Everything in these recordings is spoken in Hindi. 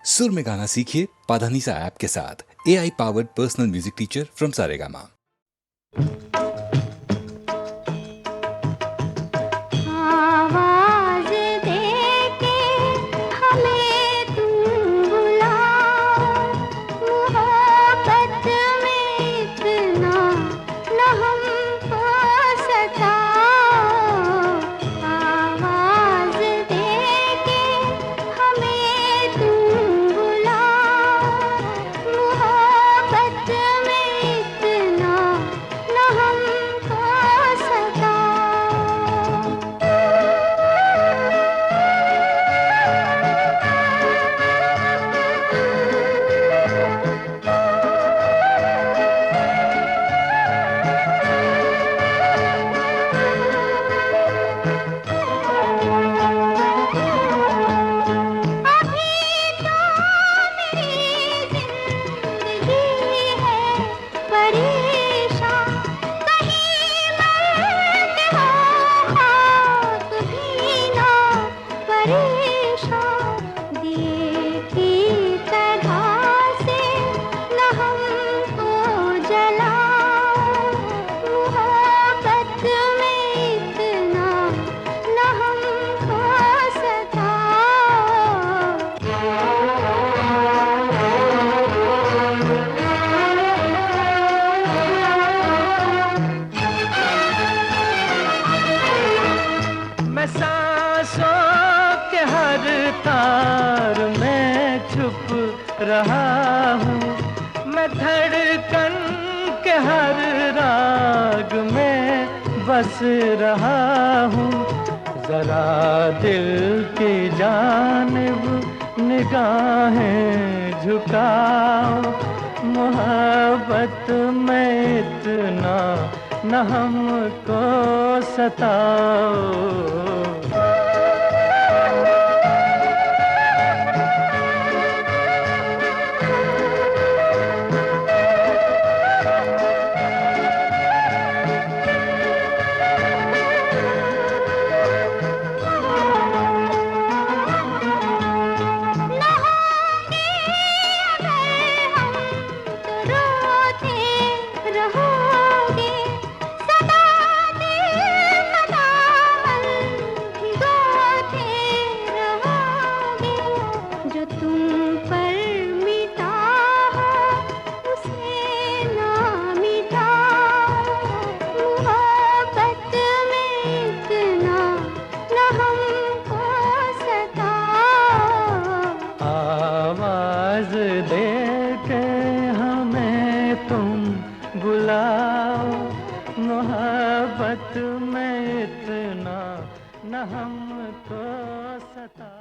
सुर में गाना सीखिए पाधानीसा ऐप के साथ। AI powered personal music teacher from Saregama. रहा हूँ मैं धड़कन के हर राग में बस रहा हूँ। जरा दिल की जानिब निगाहें झुकाओ, मोहब्बत में इतना न हमको सताओ। मोहब्बत में इतना न हमको सताओ।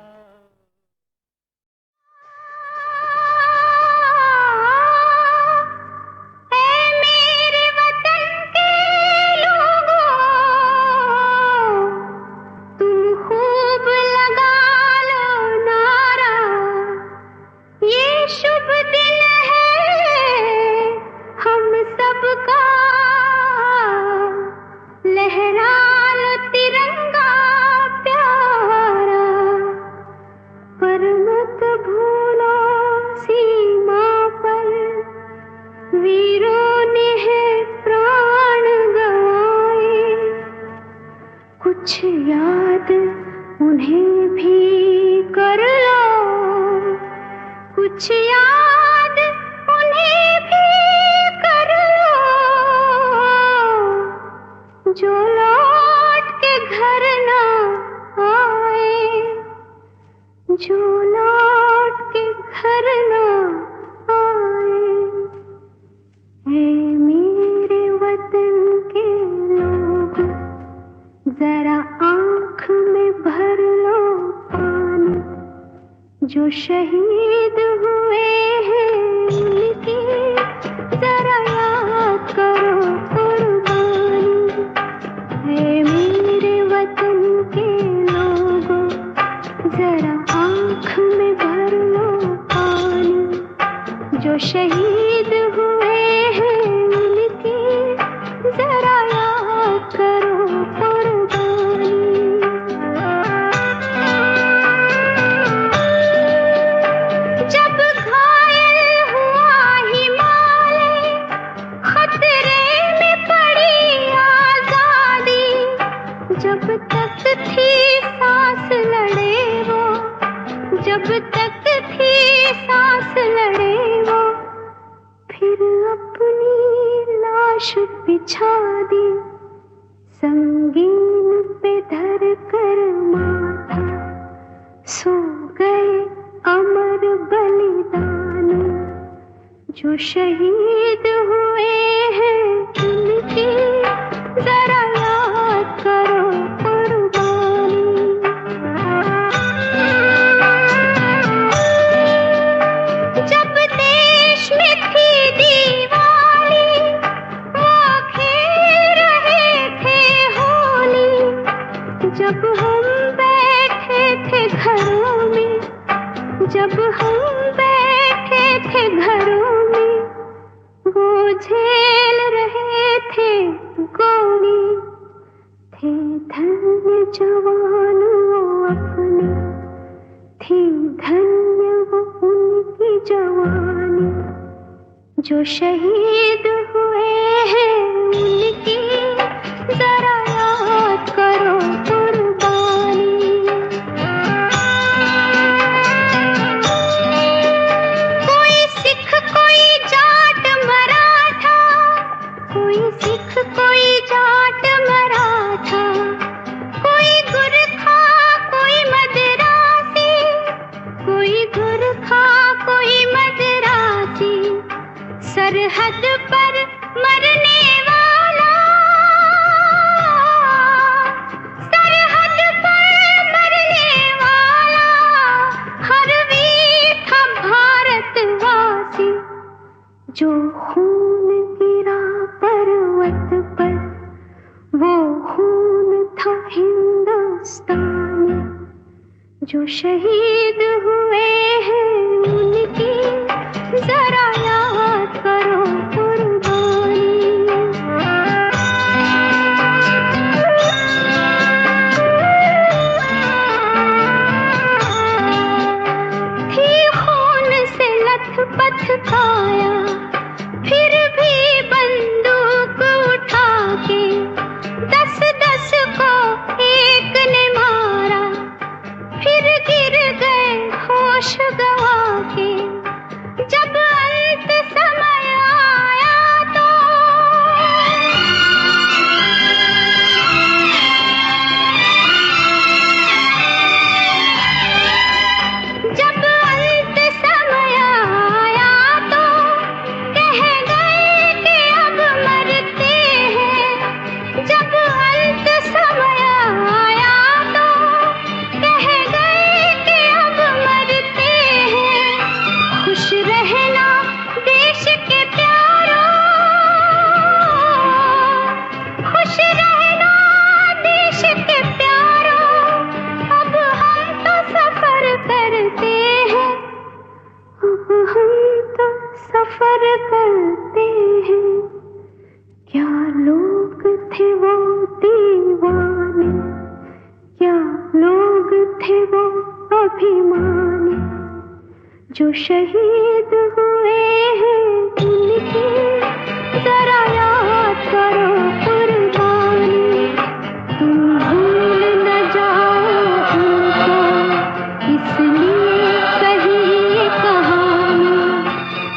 कुछ याद उन्हें भी कर लो, कुछ याद उन्हें भी कर लो, जो लौट के घर ना आए, जो लौट के घर ना आए। हे मेरे वतन के लोग, जरा आँख में भर लो पानी, जो शहीद हुए हैं उनकी जरा याद करो कुर्बानी। है मेरे वतन के लोगों, जरा आँख में भर लो पानी, जो शहीद हुए हैं उनकी जरा याद करो। जा तक थी सांस लड़े वो, फिर अपनी लाश बिछा दी, संगीन पे धर कर माथा, सो गए अमर बलिदान। जो शहीद हुए हैं उनकी जरा याद करो कुर्बानी। जब देश में थी दीवानी, वो खेल रहे थे होली, जब हम बैठे थे घरों में, जब हम बैठे थे घरों में, वो झेल रहे थे गोली। थे धन्य जवान वो अपने, थी धन्य वो उनकी जवानी। जो शहीद हुए हैं उनकी जरा याद करो कुर्बानी। कोई सिख कोई जाट मराठा, कोई सिख कोई जाट मराठा, कोई गुरखा कोई मदरासी, कोई गुरखा कोई मदरासी, सरहद पर मरने वाला, सरहद पर मरने वाला, हर वीर था भारतवासी। जो खून गिरा पर्वत पर, वो खून था हिंदुस्तानी। जो शहीद हुए हैं उनकी जरा याद करो कुर्बानी। थी खून से लथपथ काया, फिर भी बंदूक उठा के 10-10 को एक ने मारा, फिर गिर गए होश गवा के। जब अंत समय आया तो जब अंत समय आया तो कह गए कि अब मरते हैं। जब अंत समय आया तो कह गए कि अब मरते हैं। खुश रहना देश के प्यारों, खुश रहना देश के प्यारों, अब हम तो सफर करते हैं, अब हम तो सफर करते हैं। क्या लोग थे वो दीवाने, क्या लोग थे वो अभिमानी। जो शहीद हुए हैं उनकी जरा याद करो कुर्बानी। तुम भूल न जाओ उनको, इसलिए कही ये कहानी।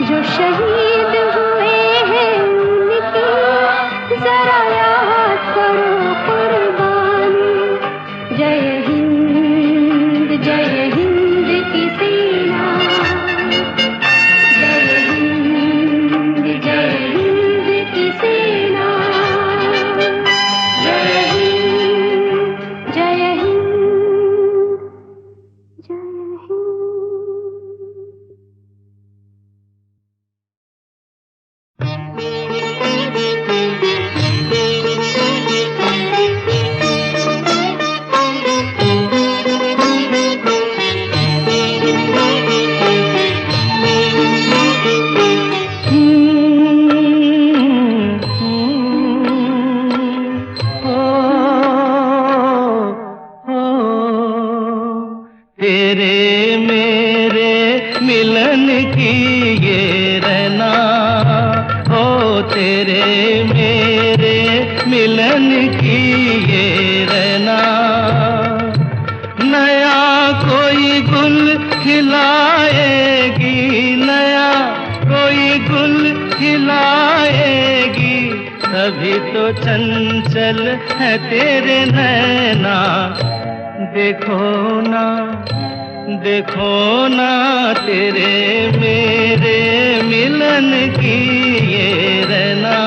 जो शहीद हुए हैं उनकी जरा याद करो कुर्बानी। जय हिंद की सेना, जय हिंद की सेना, जय हिंद, जय हिंद, जय हिंद। तेरे मेरे मिलन की ये रहना, ओ तेरे मेरे मिलन की ये रहना। नया कोई गुल खिला लाएगी, नया कोई गुल खिलाएगी, तभी तो चंचल है तेरे नैना। देखो ना, देखो ना तेरे मेरे मिलन की ये रहना।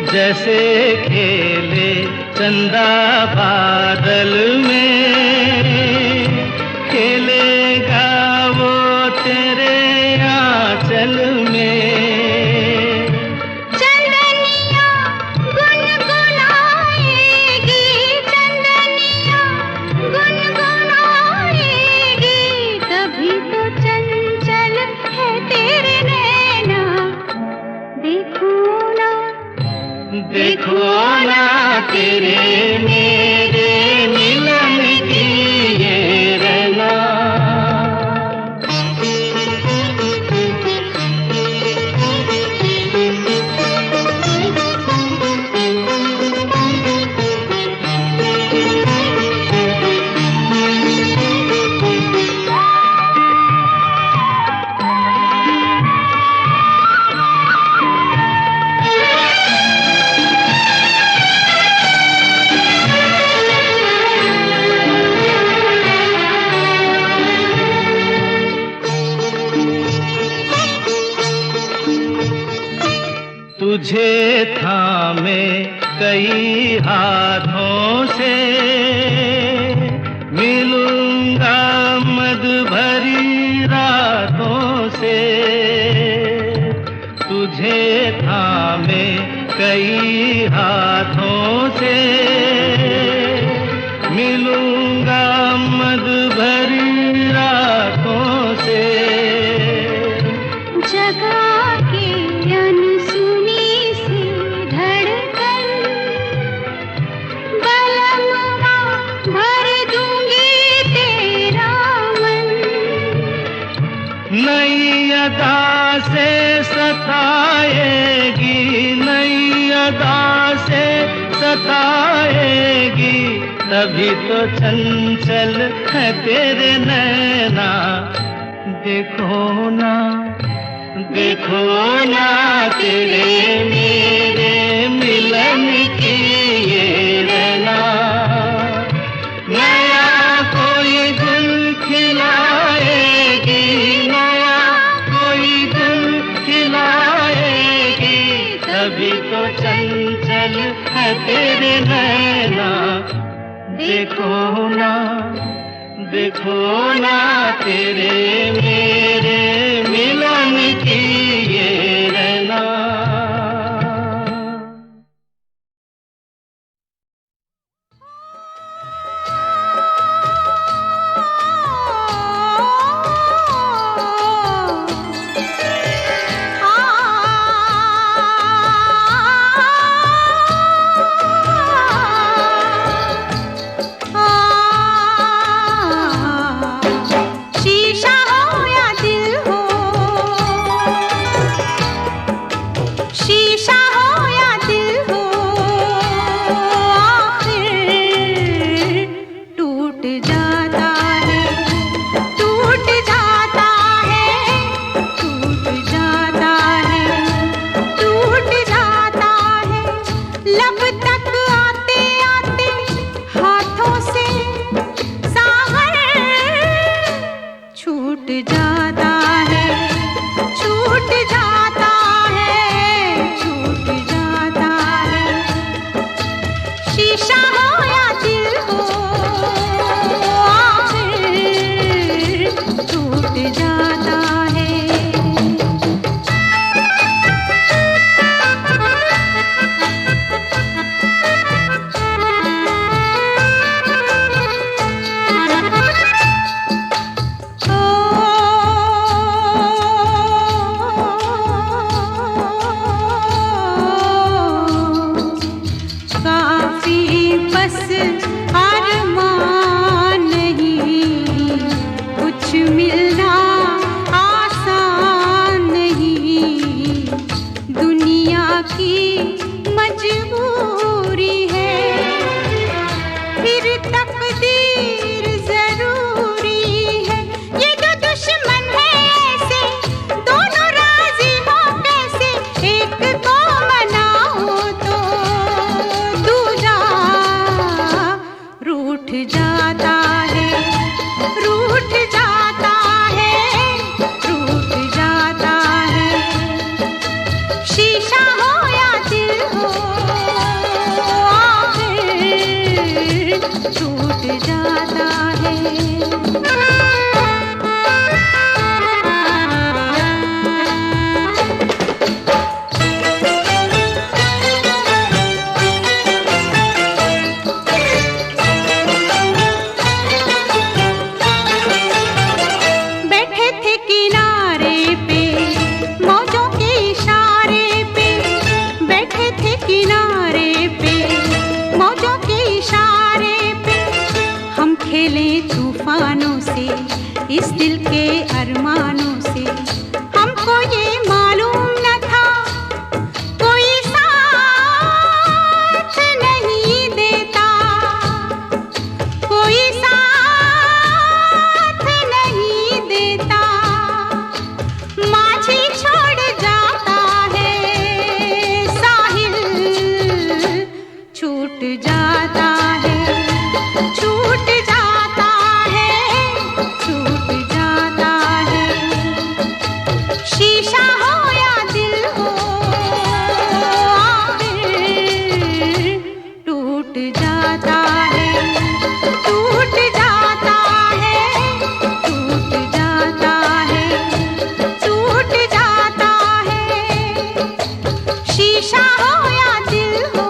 जैसे खेले चंदा बादल में, खेलेगा वो तेरे आंचल में। चंदनिया गुनगुनाएगी, चंदनिया गुनगुनाएगी, तभी तो चंचल है तेरे नैना। देखो ना, देखो ना तेरे मेरे मिलन की ये रहना। तुझे थामे कई हाथों से, मिलूंगा मद भरी रातों से। तुझे थामे कई हाथों से, मिलूंगा मद भरी रातों से। जगा के अनसुनी सी धड़कन, बलमवा भर दूंगी तेरा मन। नई अदा से सताएगी, नई अदा से सताएगी, तभी तो चंचल है तेरे नैना। देखो ना, देखो ना तेरे मेरे मिलन की ये रहना। नया कोई गुल खिलाएगी, नया कोई गुल खिलाएगी, तभी तो चंचल है तेरे नैना। देखो ना, देखो ना तेरे मेरे मिलन की ये रहना। शीशा हो या दिल हो, तकदीर जरूरी है। ये दो दुश्मन है ऐसे, दोनों राजी हो कैसे, एक को मनाओ तो दूजा रूठ जाता है, रूठ जाता है, रूठ जाता है। शीशा हो या दिल हो, आखिर टूट जाता है। बैठे थे किनारे पे मौजों के इशारे पे, बैठे थे किनारे पे मौजों के इशारे पे। हम खेले तूफानों से, इस दिल के अरमानों से। हमको ये मालूम न था कोई साथ नहीं देता, कोई साथ नहीं देता। माझी छोड़ जाता है साहिल, छूट जाता है, छूट जाता है, छूट जाता है। शीशा हो या दिल हो, आखिर टूट जाता है, टूट जाता है, टूट जाता है, टूट जाता है। शीशा हो या दिल हो।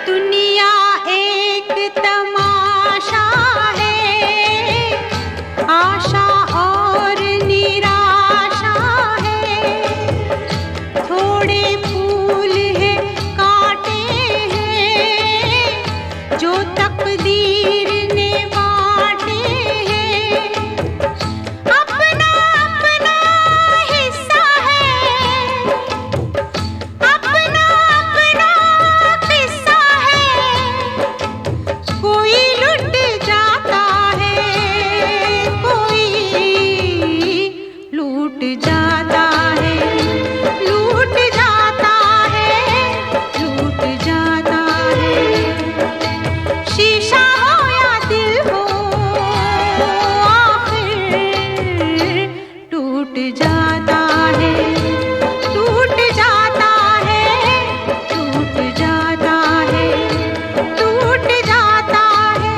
दुनिया एक तमाशा है, आशा और निराशा है। थोड़े फूल है, कांटे हैं, जो तकदीर ने बांटे हैं। अपना अपना हिस्सा है, अपना अपना किस्सा है। कोई लुट जाता है, कोई लूट जाता है, लूट जाता है, लूट जाता है। शीशा हो या दिल हो, आखिर टूट जाता है, टूट जाता है, टूट जाता है, टूट जाता है।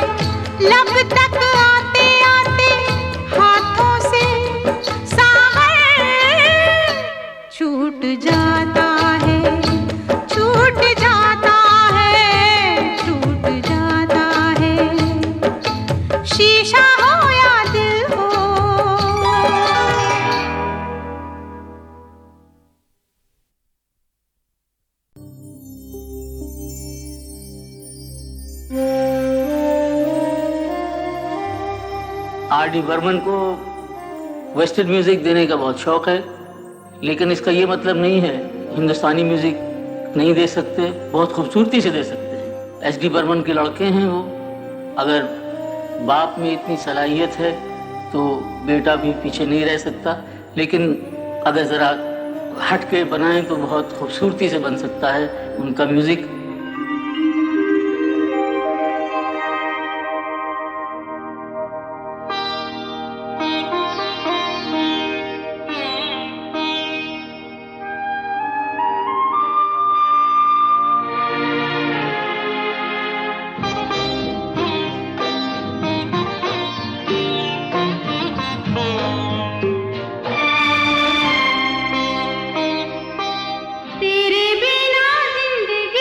लब तक आते आते हाथों से सागर छूट जाता है, छूट जाता है, छूट जाता है। शीशा हो या दिल हो। R.D. बर्मन को वेस्टर्न म्यूजिक देने का बहुत शौक है, लेकिन इसका ये मतलब नहीं है हिंदुस्तानी म्यूजिक नहीं दे सकते, बहुत खूबसूरती से दे सकते हैं। S.D. बर्मन के लड़के हैं वो। अगर बाप में इतनी सलाहियत है तो बेटा भी पीछे नहीं रह सकता, लेकिन अगर ज़रा हट के बनाएं तो बहुत खूबसूरती से बन सकता है उनका म्यूज़िक। तेरे बिना जिंदगी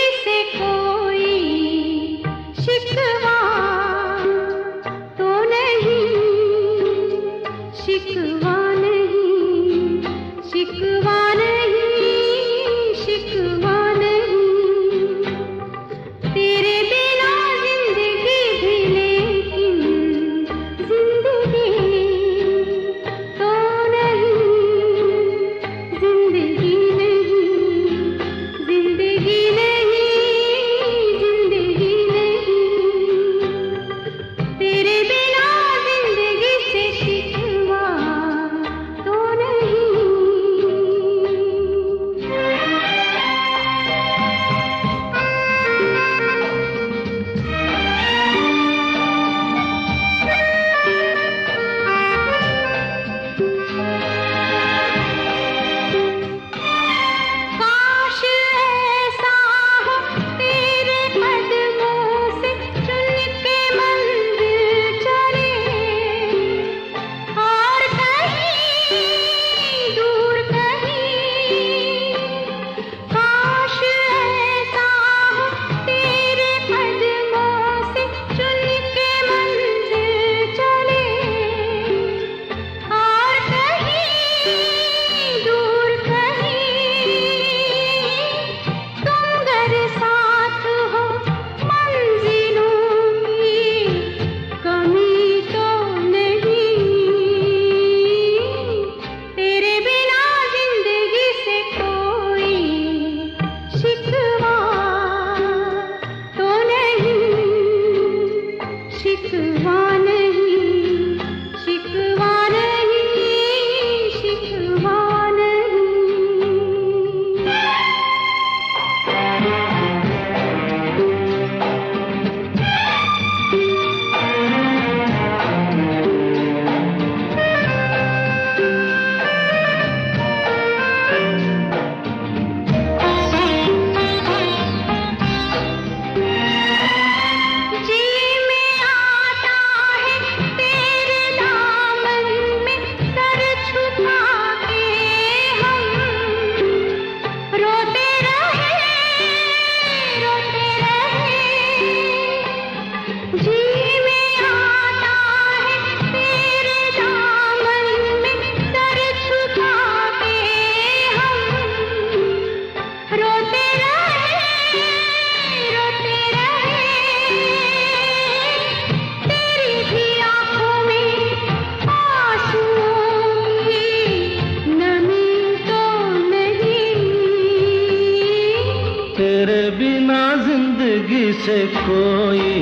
बिना जिंदगी से कोई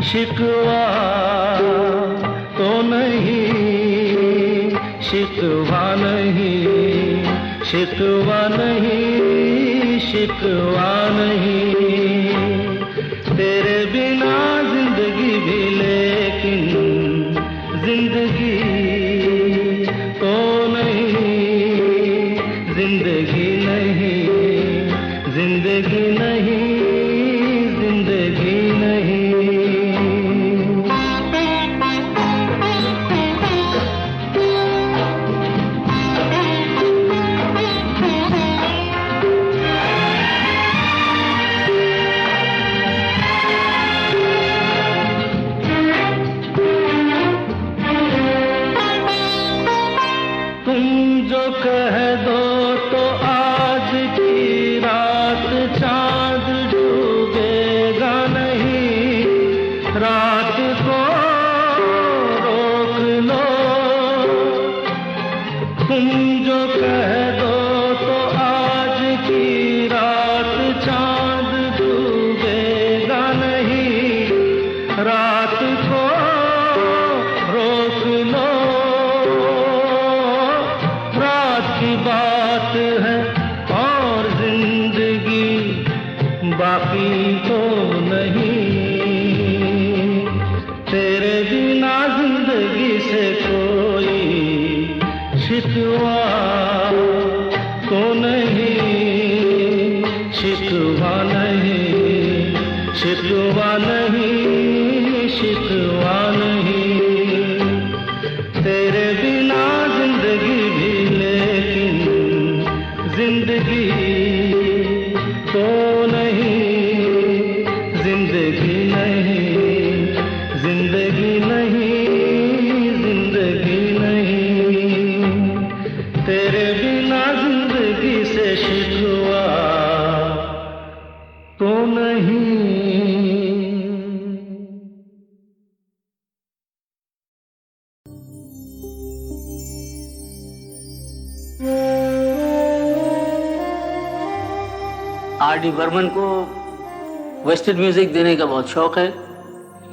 शिकवा तो नहीं, शिकवा नहीं, शिकवा नहीं, शिकवा नहीं। तेरे बिना जिंदगी भी लेकिन जिंदगी तो नहीं, जिंदगी नहीं, जिंदगी नहीं, जिंदगी नहीं। तुम जो कह दो तो आज की रात चांद डूबेगा नहीं, रात को रोक लो। तुम जो कह दो तो आज की रात चांद डूबेगा नहीं, रात को रोक लो। की बात है और जिंदगी बाकी तो नहीं। तेरे बिना जिंदगी से कोई शिकवा तो नहीं, शिकवा नहीं, शिकवा नहीं, शिकवा नहीं। तेरे बिना जिंदगी भी लेकिन जिंदगी तो नहीं, जिंदगी नहीं, जिंदगी नहीं, जिंदगी नहीं। तेरे बिना जिंदगी से शिकवा तो नहीं। आर डी बर्मन को वेस्टर्न म्यूजिक देने का बहुत शौक है,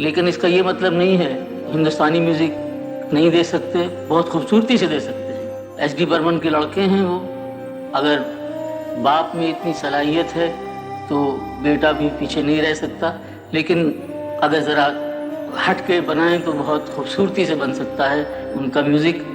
लेकिन इसका ये मतलब नहीं है हिंदुस्तानी म्यूजिक नहीं दे सकते, बहुत खूबसूरती से दे सकते हैं। एस डी बर्मन के लड़के हैं वो। अगर बाप में इतनी सलाहियत है तो बेटा भी पीछे नहीं रह सकता, लेकिन अगर ज़रा हट के बनाएं तो बहुत खूबसूरती से बन सकता है उनका म्यूज़िक।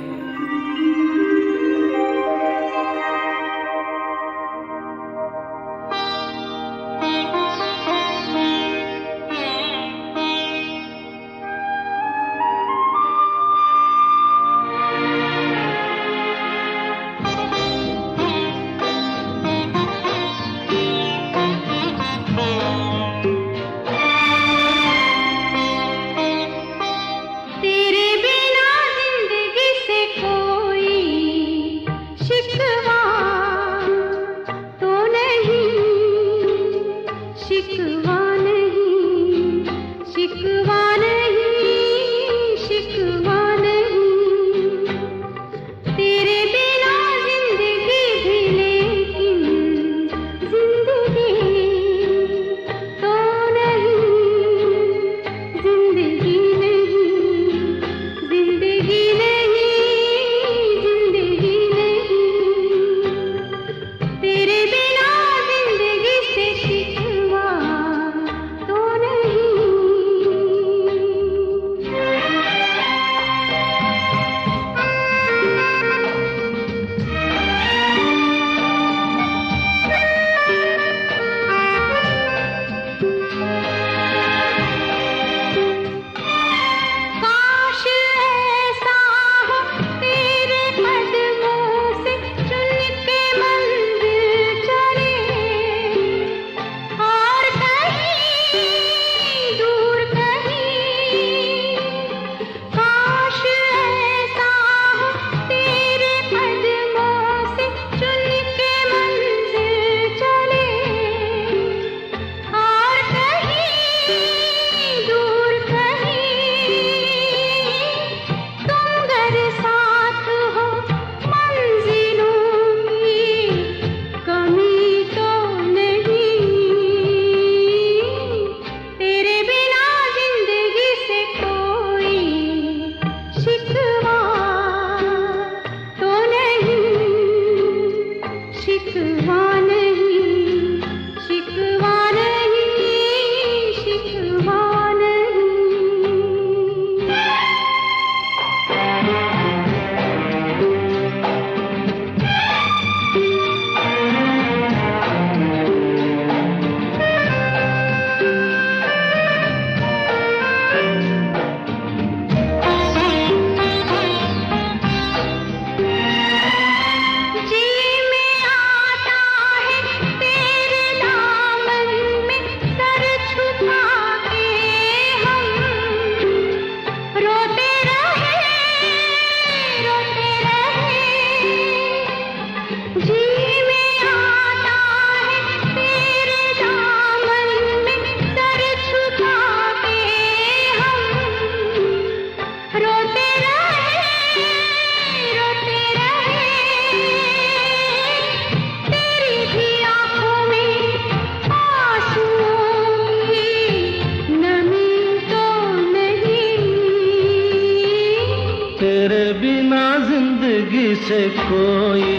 से कोई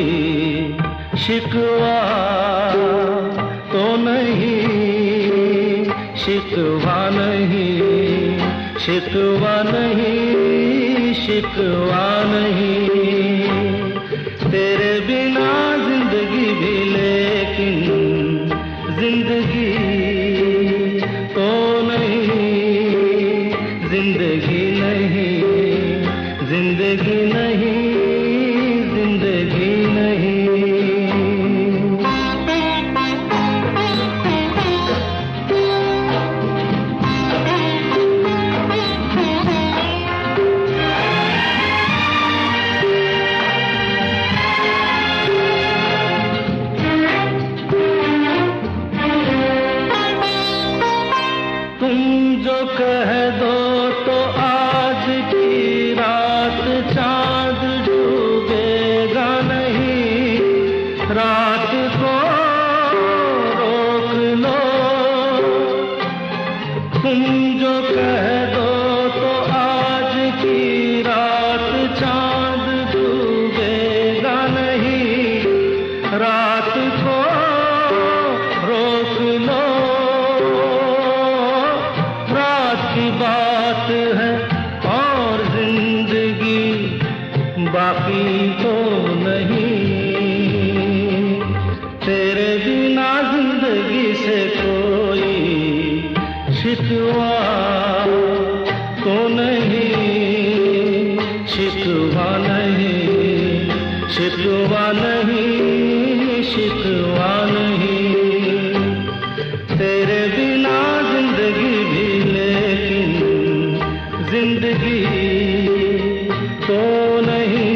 शिकवा तो नहीं, शिकवा नहीं, शिकवा नहीं, शिकवा नहीं। तेरे बिना जिंदगी भी लेकिन जिंदगी तो नहीं, जिंदगी नहीं, जिंदगी नहीं, जिंदगी नहीं। तुम जो कह दो तो आज की रात चांद डूबेगा नहीं, रात को रोक लो। तुम जो कह दो तो आज की रात चांद डूबेगा नहीं, रात को रोक लो। की बात है और जिंदगी बाकी तो नहीं। तेरे बिना जिंदगी से कोई शिकवा तो नहीं, शिकवा नहीं, शिकवा नहीं, शिकवा नहीं। तेरे बिना जिंदगी भी लेकिन जिंदगी तो नहीं,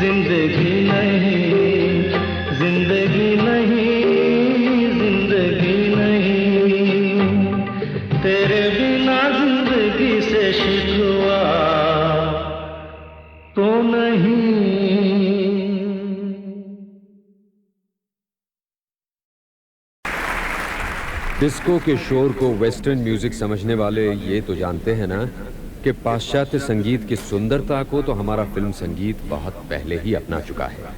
जिंदगी नहीं, जिंदगी नहीं, जिंदगी नहीं। तेरे बिना जिंदगी से शिकवा तो नहीं। डिस्को के शोर को वेस्टर्न म्यूजिक समझने वाले ये तो जानते हैं ना कि पाश्चात्य संगीत की सुंदरता को तो हमारा फिल्म संगीत बहुत पहले ही अपना चुका है।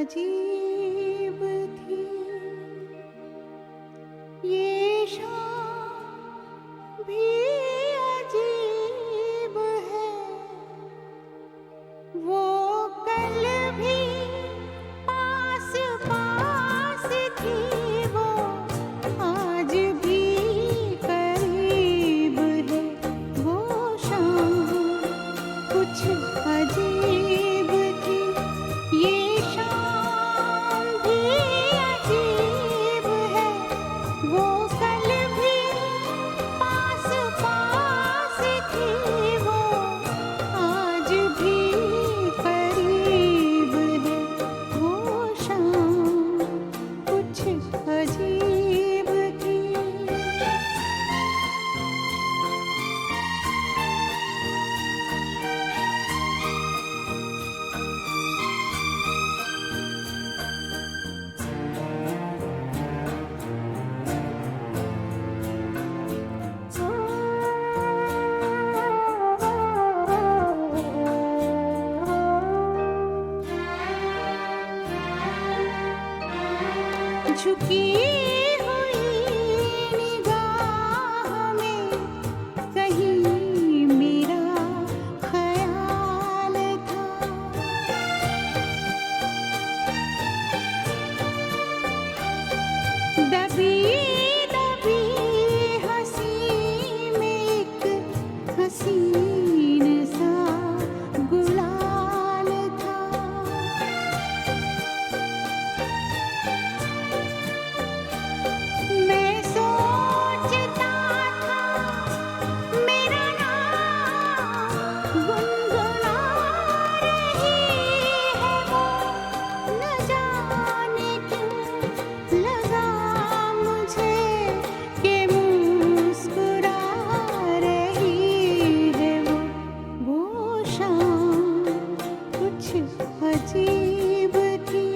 अजीब थी ये शाम भी अजीब है वो कल भी पास पास थी वो आज भी करीब है वो शाम कुछ अजीब थी ये शाम भी अजीब है वो कल भी पास पास थी वो आज भी करीब है वो शाम कुछ अजीब थी झुकी हुई निगाह में कहीं मेरा ख्याल था दबी दबी हंसी में एक हसीन सा गुलाल था मैं सोचता था मेरा नाम गुनगुना रही है वो न जाने क्यों लगा मुझे कि मुस्कुरा रही है वो शाम कुछ अजीब थी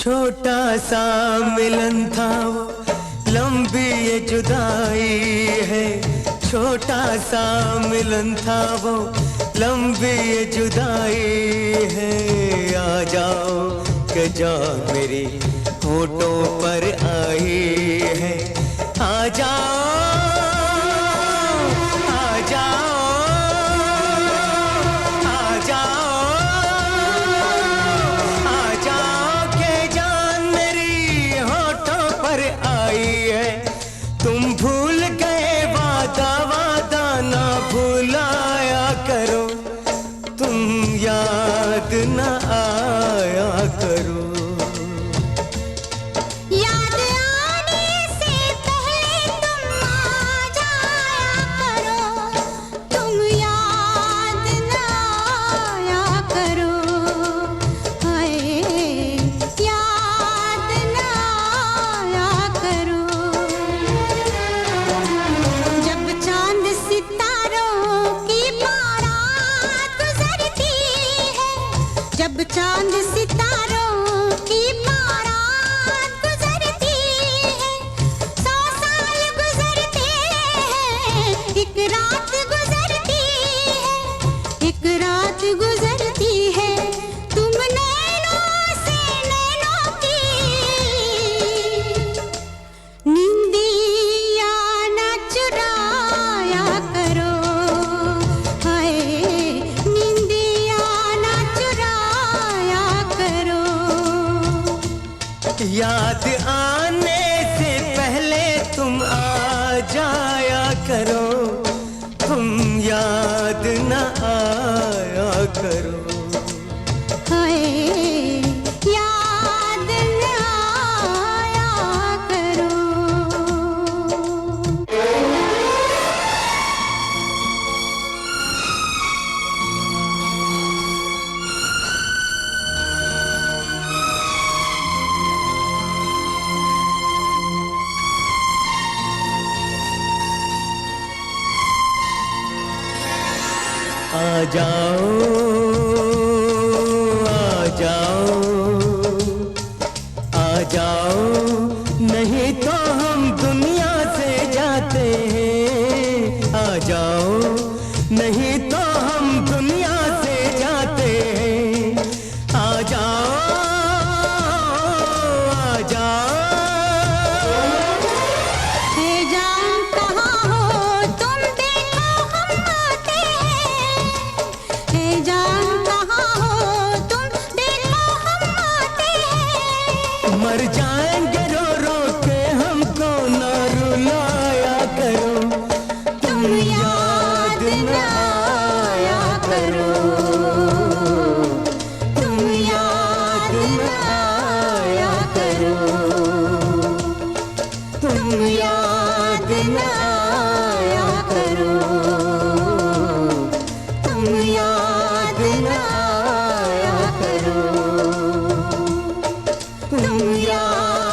छोटा सा मिलन था वो, लंबी ये जुदाई है। छोटा सा मिलन था वो, लंबी ये जुदाई है। आ जाओ के जान मेरी होठों पर आई है। आ जाओ, आ जाओ, आ जाओ, आ जाओ के जान मेरी होठों पर आई है। तुम भूल गए वादा, वादा ना भुलाया करो। तुम याद ना आया करो। याद आने से पहले तुम आ जाया करो। तुम याद ना आया करो। हाय याद ना आया करो। जब चांद सितारों की बारात गुजरती है, जब चांद सितारों की बारात गुजरती है, 100 साल गुजरते हैं, एक रात गुजरती है, एक रात गुजरती है। तुम नैनों से नैनों की निंदिया ना चुराया करो। हाय निंदिया ना चुराया करो। याद आने से पहले तुम आ जाया करो। तुम याद न आया करो। हाय याद ना आया करो। आ जाओ, आ जाओ, आ जाओ, नहीं तो हम दुनिया से जाते हैं। आ जाओ, नहीं तो हम दुनिया से जाते हैं। आ जाओ, आ जाओ। हे जान कहाँ हो तुम, देखो हम आते हैं। हे जान कहाँ हो तुम, देखो हम आते हैं। मर जाएंगे रो रो के, हमको ना रुलाया करो। तुम याद ना आया करो। तुम याद ना आया करो। तुम याद ना आया करो। तुम याद ना आया करो। तुम याद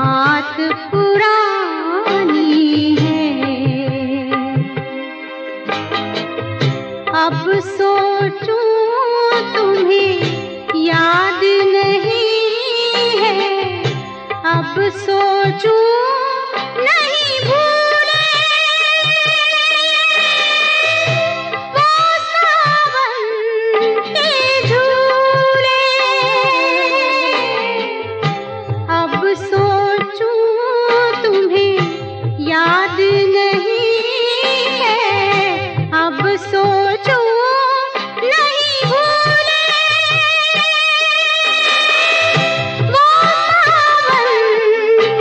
बात पुरानी है। अब सोचूं तुम्हें याद नहीं है, अब सोचूं नहीं भूले वो सावन के झूले। अब सोचूं तुम्हें याद नहीं है, अब सोचूं नहीं भूले वो सावन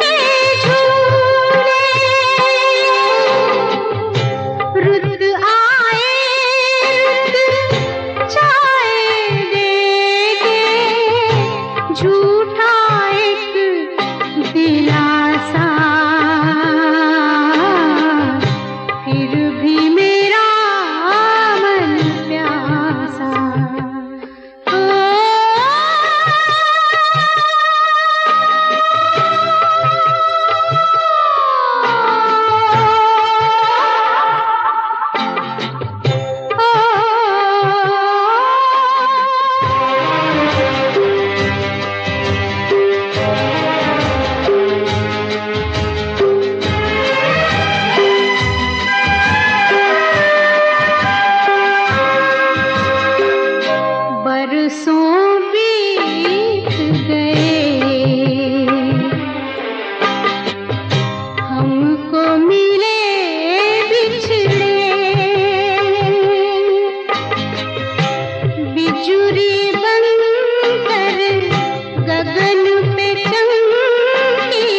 के झूले। रुत आए रुत जाए देंगे, झूठा एक दिलासा, फिर भी मेरा मन प्यासा। बरसों बीत गए, हमको मिले बिछड़े, बिजुरी बनकर गगन पे चमकी,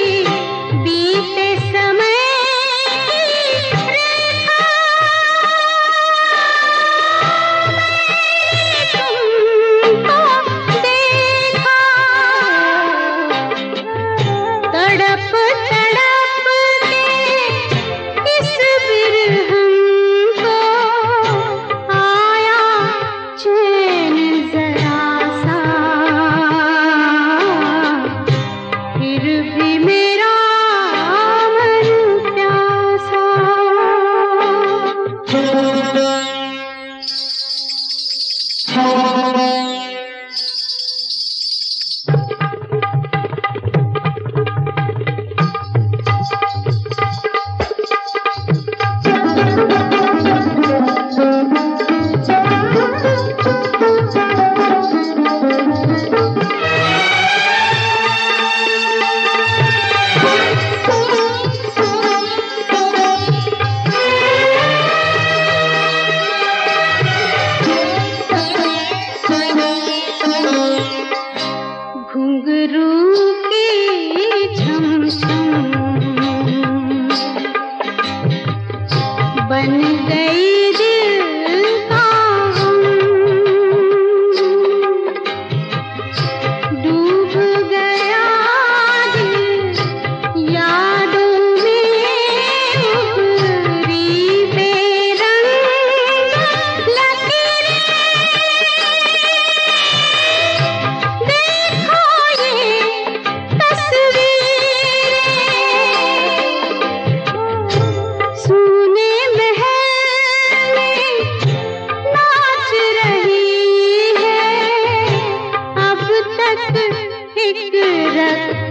बीते समय की रेखा तुमको देखा। तड़प तड़प के इस बिरहम को आया चैन जरा सा, फिर भी मेरा मन प्यासा। घुंघरू की झमझम बन गई दिल का हम, डूब गया दिल यादों में, उभरी बेरंग लकीरें। देखो ये तस्वीरें, सूने महल में नाच रही है, अब तक एक रख